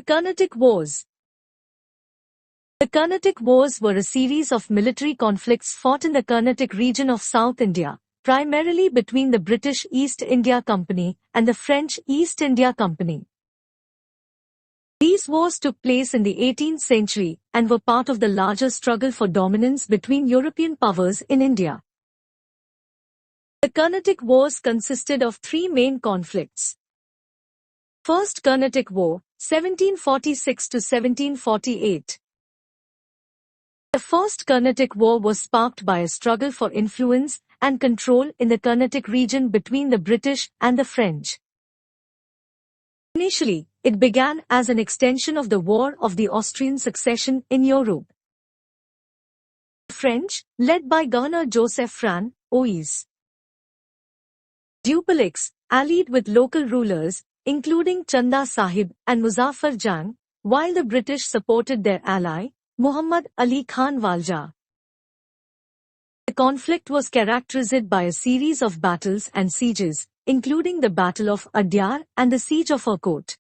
Carnatic Wars. The Carnatic Wars were a series of military conflicts fought in the Carnatic region of South India, primarily between the British East India Company and the French East India Company. These wars took place in the 18th century and were part of the larger struggle for dominance between European powers in India. The Carnatic Wars consisted of three main conflicts. First Carnatic War, 1746 to 1748. The First Carnatic War was sparked by a struggle for influence and control in the Carnatic region between the British and the French. Initially, it began as an extension of the War of the Austrian Succession in Europe. The French, led by Governor Joseph Fran, Ois Dupleix, allied with local rulers, including Chanda Sahib and Muzaffar Jang, while the British supported their ally, Muhammad Ali Khan Walja. The conflict was characterized by a series of battles and sieges, including the Battle of Adyar and the Siege of Erkot.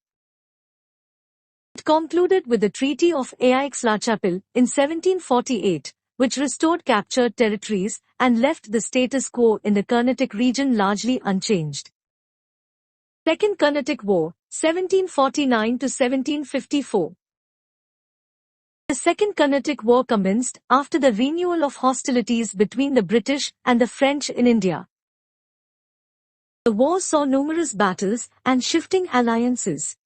It concluded with the Treaty of Aix-la-Chapelle in 1748, which restored captured territories and left the status quo in the Carnatic region largely unchanged. Second Carnatic War, 1749 to 1754. The Second Carnatic War commenced after the renewal of hostilities between the British and the French in India. The war saw numerous battles and shifting alliances.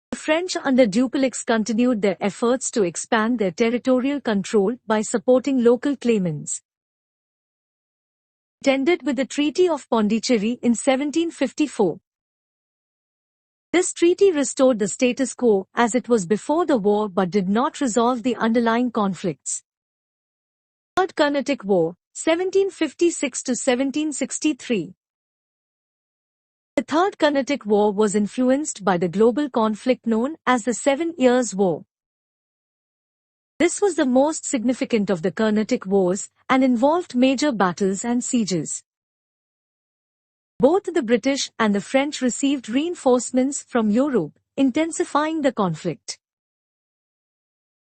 The French under Dupleix continued their efforts to expand their territorial control by supporting local claimants. It ended with the Treaty of Pondicherry in 1754. This treaty restored the status quo as it was before the war but did not resolve the underlying conflicts. Third Carnatic War, 1756 to 1763. The Third Carnatic War was influenced by the global conflict known as the 7 Years' War. This was the most significant of the Carnatic Wars and involved major battles and sieges. Both the British and the French received reinforcements from Europe, intensifying the conflict.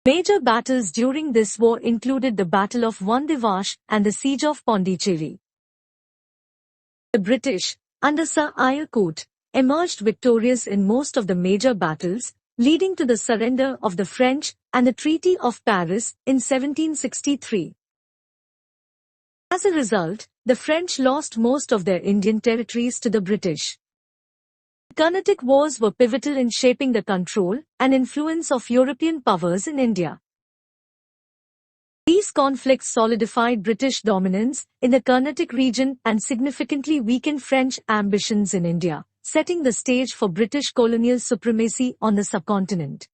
Major battles during this war included the Battle of Vandivash and the Siege of Pondicherry. The British, under Sir Eyrecourt, emerged victorious in most of the major battles, leading to the surrender of the French and the Treaty of Paris in 1763. As a result, the French lost most of their Indian territories to the British. The Carnatic Wars were pivotal in shaping the control and influence of European powers in India. These conflicts solidified British dominance in the Carnatic region and significantly weakened French ambitions in India, setting the stage for British colonial supremacy on the subcontinent.